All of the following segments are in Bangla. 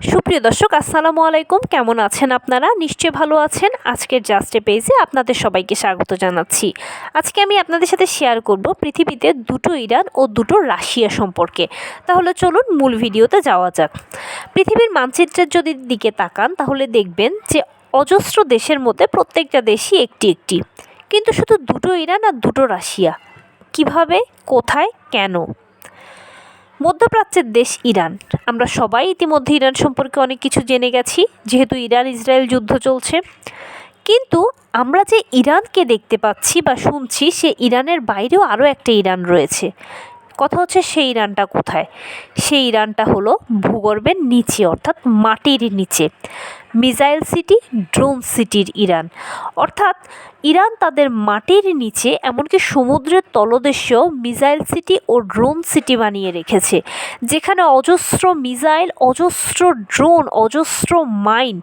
সুপ্রিয় দর্শক, আসসালামু আলাইকুম। কেমন আছেন আপনারা? নিশ্চয়ই ভালো আছেন। আজকের জাস্ট এ পেজে আপনাদের সবাইকে স্বাগত জানাচ্ছি। আজকে আমি আপনাদের সাথে শেয়ার করব পৃথিবীতে দুটো ইরান ও দুটো রাশিয়া সম্পর্কে। তাহলে চলুন মূল ভিডিওতে যাওয়া যাক। পৃথিবীর মানচিত্রের যদি দিকে তাকান তাহলে দেখবেন যে অজস্র দেশের মধ্যে প্রত্যেকটা দেশই একটি কিন্তু শুধু দুটো ইরান আর দুটো রাশিয়া। কিভাবে, কোথায়, কেন? মধ্যপ্রাচ্যের দেশ ইরান। আমরা সবাই ইতিমধ্যে ইরান সম্পর্কে অনেক কিছু জেনে গেছি, যেহেতু ইরান ইসরায়েল যুদ্ধ চলছে। কিন্তু আমরা যে ইরানকে দেখতে পাচ্ছি বা শুনছি, সে ইরানের বাইরেও আরও একটা ইরান রয়েছে। কথা হচ্ছে সেই ইরানটা কোথায়? সেই ইরানটা হলো ভূগর্ভের নিচে, অর্থাৎ মাটির নিচে। মিসাইল সিটি, ড্রোন সিটির ইরান। অর্থাৎ ইরান তাদের মাটির নিচে, এমনকি সমুদ্রের তলদেশেও মিসাইল সিটি ও ড্রোন সিটি বানিয়ে রেখেছে, যেখানে অজস্র মিসাইল, অজস্র ড্রোন, অজস্র মাইন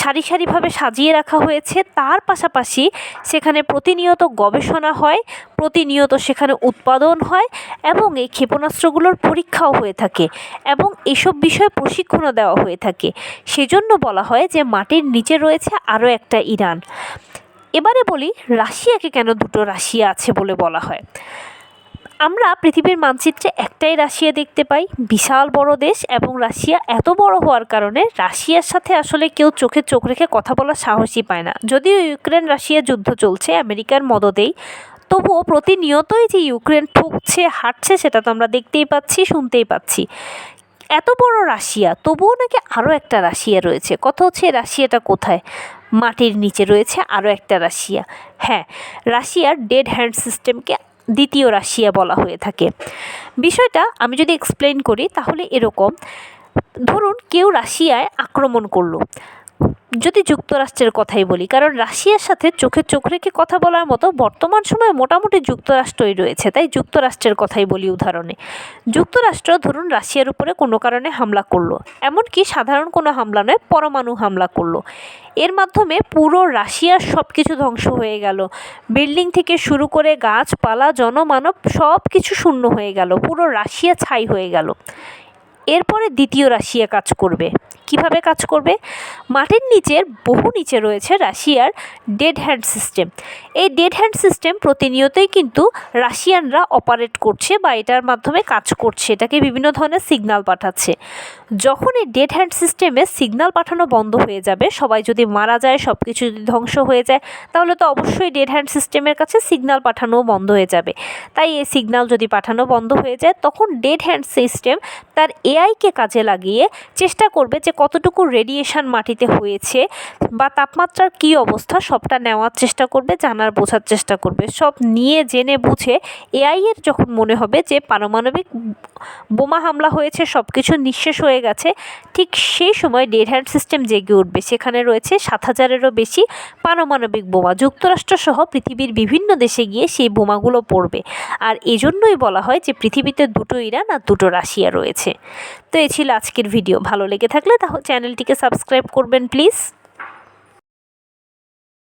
সারি সারিভাবে সাজিয়ে রাখা হয়েছে। তার পাশাপাশি সেখানে প্রতিনিয়ত গবেষণা হয়, প্রতিনিয়ত সেখানে উৎপাদন হয় এবং এই ক্ষেপণাস্ত্রগুলোর পরীক্ষাও হয়ে থাকে এবং এসব বিষয়ে প্রশিক্ষণও দেওয়া হয়ে থাকে। সেজন্য বলা হয় যে মাটির নিচে রয়েছে আরও একটা ইরান। এবারে বলি, রাশিয়াকে কেন দুটো রাশিয়া আছে বলে বলা হয়? আমরা পৃথিবীর মানচিত্রে একটাই রাশিয়া দেখতে পাই, বিশাল বড় দেশ, এবং রাশিয়া এত বড় হওয়ার কারণে রাশিয়ার সাথে আসলে কেউ চোখে চোখ রেখে কথা বলার সাহসই পায় না। যদিও ইউক্রেন রাশিয়া যুদ্ধ চলছে আমেরিকার মদদেই, তবুও প্রতিনিয়তই যে ইউক্রেন ঠুকছে, হাঁটছে, সেটা তো আমরা দেখতেই পাচ্ছি, শুনতেই পাচ্ছি। এত বড় রাশিয়া, তবুও নাকি আরও একটা রাশিয়া রয়েছে। কথা হচ্ছে রাশিয়াটা কোথায়? মাটির নিচে রয়েছে আরও একটা রাশিয়া। হ্যাঁ, রাশিয়ার ডেড হ্যান্ড সিস্টেমকে দ্বিতীয় রাশিয়া বলা হয়ে থাকে। বিষয়টা আমি যদি এক্সপ্লেন করি তাহলে এরকম: ধরুন কেউ রাশিয়ায় আক্রমণ করলো, যদি যুক্তরাষ্ট্রের কথাই বলি, কারণ রাশিয়ার সাথে চোখে চোখ রেখে কথা বলার মতো বর্তমান সময়ে মোটামুটি যুক্তরাষ্ট্রই রয়েছে, তাই যুক্তরাষ্ট্রের কথাই বলি উদাহরণে। যুক্তরাষ্ট্র ধরুন রাশিয়ার উপরে কোনো কারণে হামলা করলো, এমনকি সাধারণ কোনো হামলা নয়, পরমাণু হামলা করলো। এর মাধ্যমে পুরো রাশিয়ার সব কিছু ধ্বংস হয়ে গেল। বিল্ডিং থেকে শুরু করে গাছপালা, জনমানব, সব কিছু শূন্য হয়ে গেল, পুরো রাশিয়া ছাই হয়ে গেল। এরপরে দ্বিতীয় রাশিয়া কাজ করবে। কিভাবে কাজ করবে? মাটির নিচের বহু নিচে রয়েছে রাশিয়ার ডেড হ্যান্ড সিস্টেম। এই ডেড হ্যান্ড সিস্টেম প্রতিনিয়তই কিন্তু রাশিয়ানরা অপারেট করছে বা এটার মাধ্যমে কাজ করছে, এটাকে বিভিন্ন ধরনের সিগন্যাল পাঠাচ্ছে। যখন এই ডেড হ্যান্ড সিস্টেমে সিগন্যাল পাঠানো বন্ধ হয়ে যাবে, সবাই যদি মারা যায়, সব কিছু যদি ধ্বংস হয়ে যায়, তাহলে তো অবশ্যই ডেড হ্যান্ড সিস্টেমের কাছে সিগন্যাল পাঠানোও বন্ধ হয়ে যাবে। তাই এই সিগন্যাল যদি পাঠানো বন্ধ হয়ে যায়, তখন ডেড হ্যান্ড সিস্টেম তার এআইকে কাজে লাগিয়ে চেষ্টা করবে যে কতটুকু রেডিয়েশন মাটিতে হয়েছে বা তাপমাত্রার কী অবস্থা, সবটা নেওয়ার চেষ্টা করবে, জানার বোঝার চেষ্টা করবে। সব নিয়ে জেনে বুঝে এআইয়ের যখন মনে হবে যে পারমাণবিক বোমা হামলা হয়েছে, সব কিছু নিঃশেষ হয়ে গেছে, ঠিক সেই সময় ডেড হ্যান্ড সিস্টেম জেগে উঠবে। সেখানে রয়েছে 7,000-এরও বেশি পারমাণবিক বোমা। যুক্তরাষ্ট্রসহ পৃথিবীর বিভিন্ন দেশে গিয়ে সেই বোমাগুলো পড়বে। আর এজন্যই বলা হয় যে পৃথিবীতে দুটো ইরান আর দুটো রাশিয়া রয়েছে। তো এই ছিল আজকের ভিডিও। ভালো লেগে থাকলে তাহলে চ্যানেলটিকে সাবস্ক্রাইব করবেন প্লিজ।